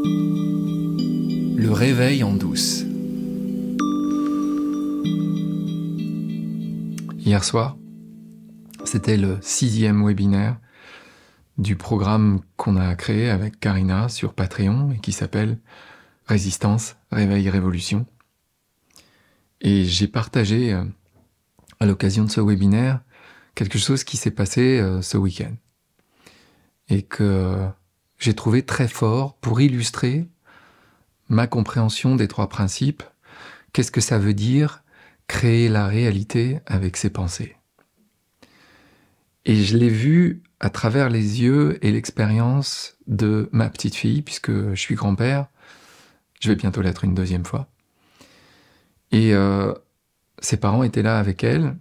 Le réveil en douce. Hier soir, c'était le 6e webinaire du programme qu'on a créé avec Karina sur Patreon et qui s'appelle Résistance, Réveil, Révolution. Et j'ai partagé à l'occasion de ce webinaire quelque chose qui s'est passé ce week-end et que j'ai trouvé très fort pour illustrer ma compréhension des 3 principes. Qu'est-ce que ça veut dire créer la réalité avec ses pensées? Et je l'ai vu à travers les yeux et l'expérience de ma petite fille, puisque je suis grand-père. Je vais bientôt l'être une 2e fois. Et ses parents étaient là avec elle.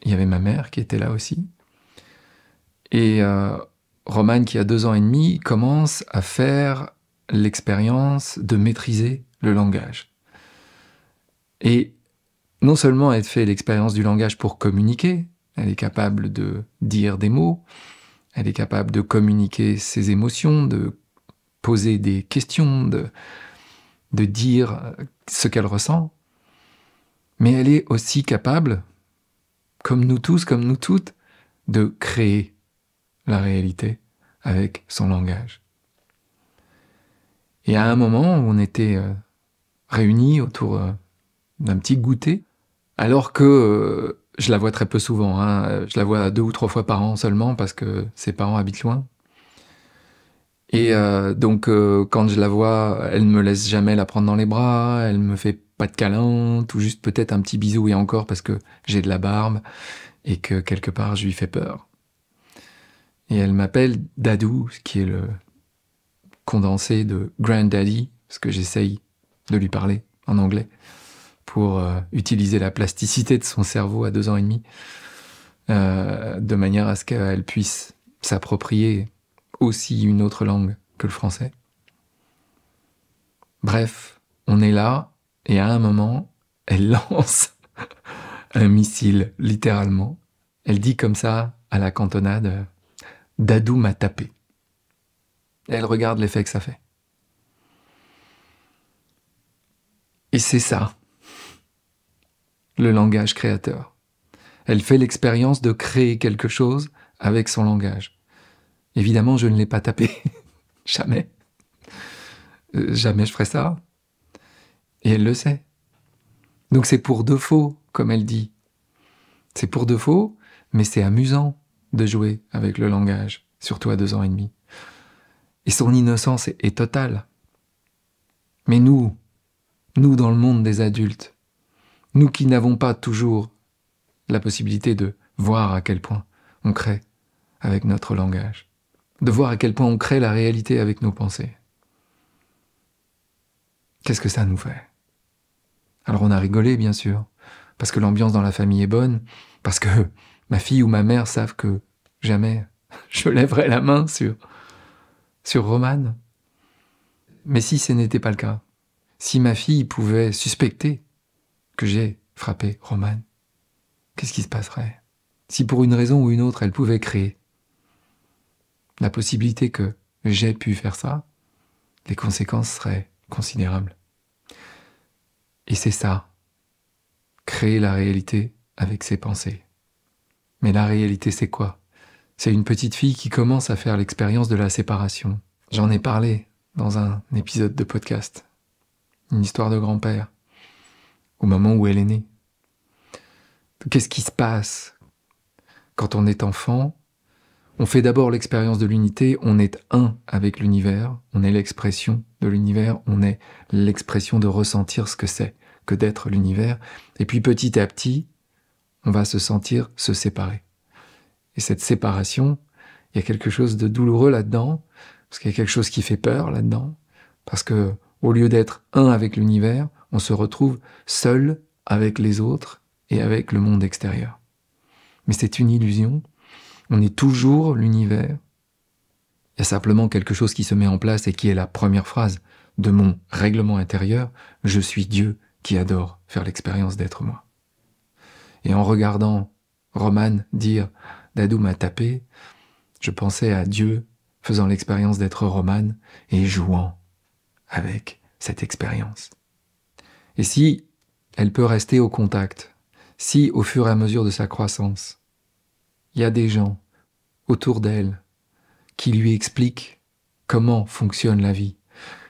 Il y avait ma mère qui était là aussi. Et Romane, qui a 2 ans et demi, commence à faire l'expérience de maîtriser le langage. Et non seulement elle fait l'expérience du langage pour communiquer, elle est capable de dire des mots, elle est capable de communiquer ses émotions, de poser des questions, de dire ce qu'elle ressent, mais elle est aussi capable, comme nous tous, comme nous toutes, de créer la réalité avec son langage. Et à un moment où on était réunis autour d'un petit goûter, alors que je la vois très peu souvent, je la vois 2 ou 3 fois par an seulement parce que ses parents habitent loin. Et donc quand je la vois, elle ne me laisse jamais la prendre dans les bras, elle me fait pas de câlin, tout juste peut-être un petit bisou et encore parce que j'ai de la barbe et que quelque part je lui fais peur. Et elle m'appelle Dadou, ce qui est le condensé de Granddaddy, parce que j'essaye de lui parler en anglais pour utiliser la plasticité de son cerveau à 2 ans et demi, de manière à ce qu'elle puisse s'approprier aussi une autre langue que le français. Bref, on est là, et à un moment, elle lance un missile, littéralement. Elle dit comme ça, à la cantonade, « Dadou m'a tapé ». Elle regarde l'effet que ça fait. Et c'est ça, le langage créateur. Elle fait l'expérience de créer quelque chose avec son langage. Évidemment, je ne l'ai pas tapé. Jamais. Jamais je ferai ça. Et elle le sait. Donc c'est pour de faux, comme elle dit. C'est pour de faux, mais c'est amusant de jouer avec le langage, surtout à 2 ans et demi. Et son innocence est totale. Mais nous dans le monde des adultes, nous qui n'avons pas toujours la possibilité de voir à quel point on crée avec notre langage, de voir à quel point on crée la réalité avec nos pensées. Qu'est-ce que ça nous fait? Alors on a rigolé, bien sûr, parce que l'ambiance dans la famille est bonne, parce que ma fille ou ma mère savent que jamais je lèverai la main sur Romane. Mais si ce n'était pas le cas, si ma fille pouvait suspecter que j'ai frappé Romane, qu'est-ce qui se passerait? Si pour une raison ou une autre, elle pouvait créer la possibilité que j'ai pu faire ça, les conséquences seraient considérables. Et c'est ça, créer la réalité avec ses pensées. Mais la réalité, c'est quoi? C'est une petite fille qui commence à faire l'expérience de la séparation. J'en ai parlé dans un épisode de podcast. Une histoire de grand-père, au moment où elle est née. Qu'est-ce qui se passe quand on est enfant? On fait d'abord l'expérience de l'unité, on est un avec l'univers, on est l'expression de l'univers, on est l'expression de ressentir ce que c'est que d'être l'univers. Et puis petit à petit, on va se sentir se séparer. Et cette séparation, il y a quelque chose de douloureux là-dedans, parce qu'il y a quelque chose qui fait peur là-dedans, parce que au lieu d'être un avec l'univers, on se retrouve seul avec les autres et avec le monde extérieur. Mais c'est une illusion, on est toujours l'univers. Il y a simplement quelque chose qui se met en place et qui est la première phrase de mon règlement intérieur, « Je suis Dieu qui adore faire l'expérience d'être moi ». Et en regardant Romane dire « Dadou m'a tapé », je pensais à Dieu faisant l'expérience d'être Romane et jouant avec cette expérience. Et si elle peut rester au contact, si au fur et à mesure de sa croissance, il y a des gens autour d'elle qui lui expliquent comment fonctionne la vie,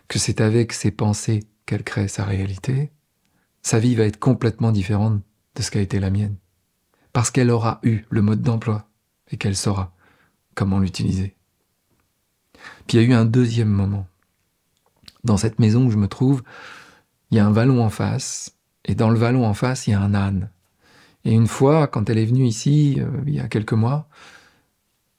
que c'est avec ses pensées qu'elle crée sa réalité, sa vie va être complètement différente de ce qu'a été la mienne. Parce qu'elle aura eu le mode d'emploi et qu'elle saura comment l'utiliser. Puis il y a eu un deuxième moment. Dans cette maison où je me trouve, il y a un vallon en face, et dans le vallon en face, il y a un âne. Et une fois, quand elle est venue ici, il y a quelques mois,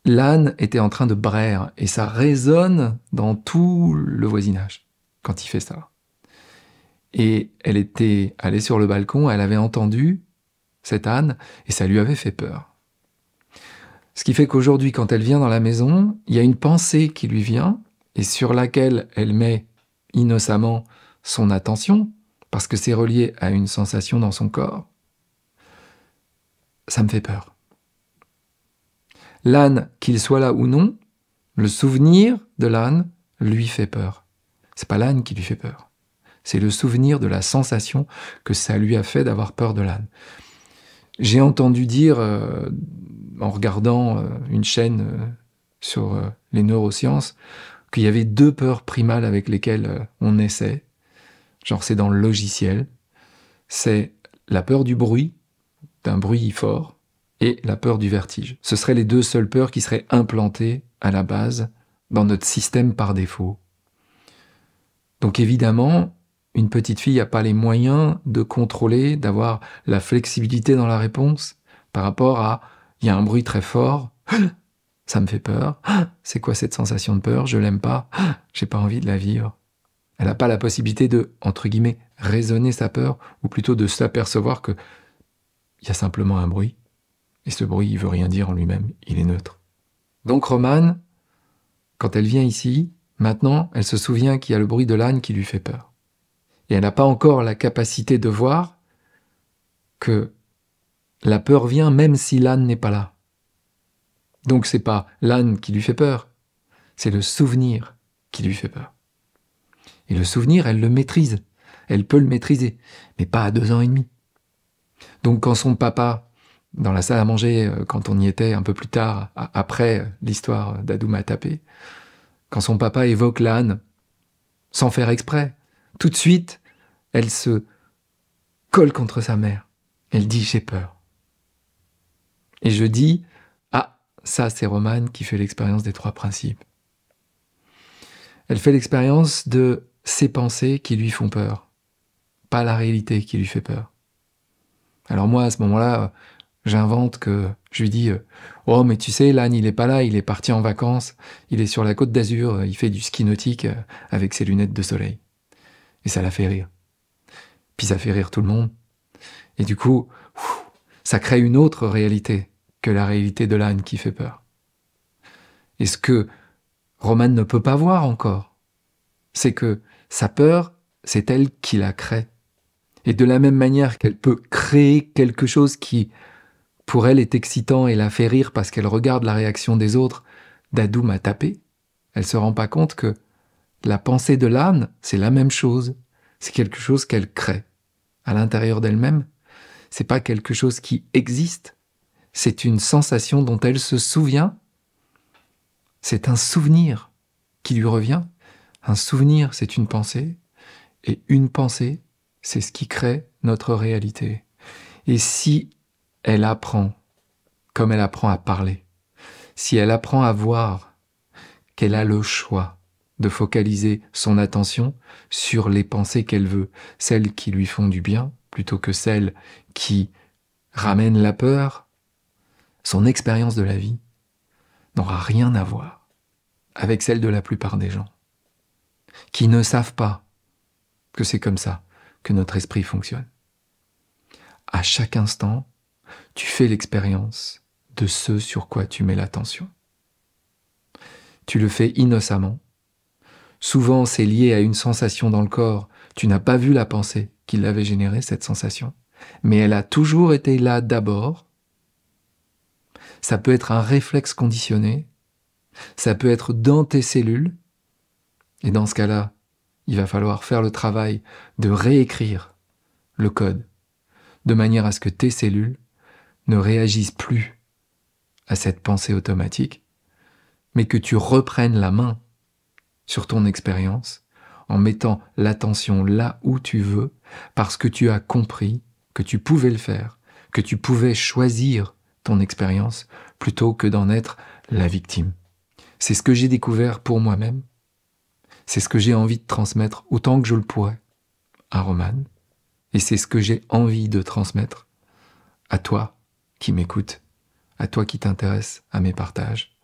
l'âne était en train de braire, et ça résonne dans tout le voisinage, quand il fait ça. Et elle était allée sur le balcon, elle avait entendu cet âne, et ça lui avait fait peur. Ce qui fait qu'aujourd'hui, quand elle vient dans la maison, il y a une pensée qui lui vient, et sur laquelle elle met innocemment son attention, parce que c'est relié à une sensation dans son corps. Ça me fait peur. L'âne, qu'il soit là ou non, le souvenir de l'âne lui fait peur. C'est pas l'âne qui lui fait peur. C'est le souvenir de la sensation que ça lui a fait d'avoir peur de l'âne. J'ai entendu dire, en regardant une chaîne sur les neurosciences, qu'il y avait 2 peurs primales avec lesquelles on naissait. Genre c'est dans le logiciel. C'est la peur du bruit, d'un bruit fort, et la peur du vertige. Ce seraient les 2 seules peurs qui seraient implantées à la base dans notre système par défaut. Donc évidemment, une petite fille n'a pas les moyens de contrôler, d'avoir la flexibilité dans la réponse par rapport à « il y a un bruit très fort, ça me fait peur, c'est quoi cette sensation de peur, je l'aime pas, j'ai pas envie de la vivre ». Elle n'a pas la possibilité de, entre guillemets, raisonner sa peur, ou plutôt de s'apercevoir que il y a simplement un bruit, et ce bruit, il veut rien dire en lui-même, il est neutre. Donc Romane, quand elle vient ici, maintenant, elle se souvient qu'il y a le bruit de l'âne qui lui fait peur. Et elle n'a pas encore la capacité de voir que la peur vient même si l'âne n'est pas là. Donc c'est pas l'âne qui lui fait peur, c'est le souvenir qui lui fait peur. Et le souvenir, elle le maîtrise, elle peut le maîtriser, mais pas à 2 ans et demi. Donc quand son papa, dans la salle à manger, quand on y était un peu plus tard, après l'histoire d'Adouma Tapé, quand son papa évoque l'âne, sans faire exprès, tout de suite, elle se colle contre sa mère. Elle dit « j'ai peur ». Et je dis « ah, ça c'est Romane qui fait l'expérience des 3 principes ». Elle fait l'expérience de ses pensées qui lui font peur, pas la réalité qui lui fait peur. Alors moi, à ce moment-là, j'invente que je lui dis « oh, mais tu sais, l'âne, il est pas là, il est parti en vacances, il est sur la Côte d'Azur, il fait du ski nautique avec ses lunettes de soleil. » Et ça la fait rire. Puis ça fait rire tout le monde. Et du coup, ça crée une autre réalité que la réalité de l'âne qui fait peur. Et ce que Romane ne peut pas voir encore, c'est que sa peur, c'est elle qui la crée. Et de la même manière qu'elle peut créer quelque chose qui, pour elle, est excitant et la fait rire parce qu'elle regarde la réaction des autres, Dadoum a tapé, elle se rend pas compte que la pensée de l'âne, c'est la même chose. C'est quelque chose qu'elle crée. À l'intérieur d'elle-même, c'est pas quelque chose qui existe. C'est une sensation dont elle se souvient. C'est un souvenir qui lui revient. Un souvenir, c'est une pensée. Et une pensée, c'est ce qui crée notre réalité. Et si elle apprend, comme elle apprend à parler, si elle apprend à voir qu'elle a le choix de focaliser son attention sur les pensées qu'elle veut, celles qui lui font du bien, plutôt que celles qui ramènent la peur, son expérience de la vie n'aura rien à voir avec celle de la plupart des gens, qui ne savent pas que c'est comme ça que notre esprit fonctionne. À chaque instant, tu fais l'expérience de ce sur quoi tu mets l'attention. Tu le fais innocemment. Souvent, c'est lié à une sensation dans le corps. Tu n'as pas vu la pensée qui l'avait générée, cette sensation. Mais elle a toujours été là d'abord. Ça peut être un réflexe conditionné. Ça peut être dans tes cellules. Et dans ce cas-là, il va falloir faire le travail de réécrire le code, de manière à ce que tes cellules ne réagissent plus à cette pensée automatique, mais que tu reprennes la main sur ton expérience en mettant l'attention là où tu veux, parce que tu as compris que tu pouvais le faire, que tu pouvais choisir ton expérience plutôt que d'en être la victime. C'est ce que j'ai découvert pour moi-même, c'est ce que j'ai envie de transmettre autant que je le pourrais à Romane, et c'est ce que j'ai envie de transmettre à toi qui m'écoutes, à toi qui t'intéresse à mes partages.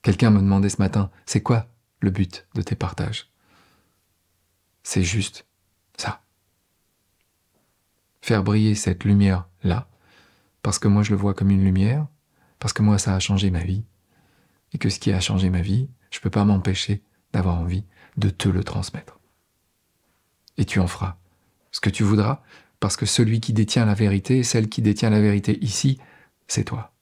Quelqu'un me demandait ce matin, c'est quoi le but de tes partages? C'est juste ça. Faire briller cette lumière-là, parce que moi je le vois comme une lumière, parce que moi ça a changé ma vie, et que ce qui a changé ma vie, je ne peux pas m'empêcher d'avoir envie de te le transmettre. Et tu en feras ce que tu voudras, parce que celui qui détient la vérité, celle qui détient la vérité ici, c'est toi.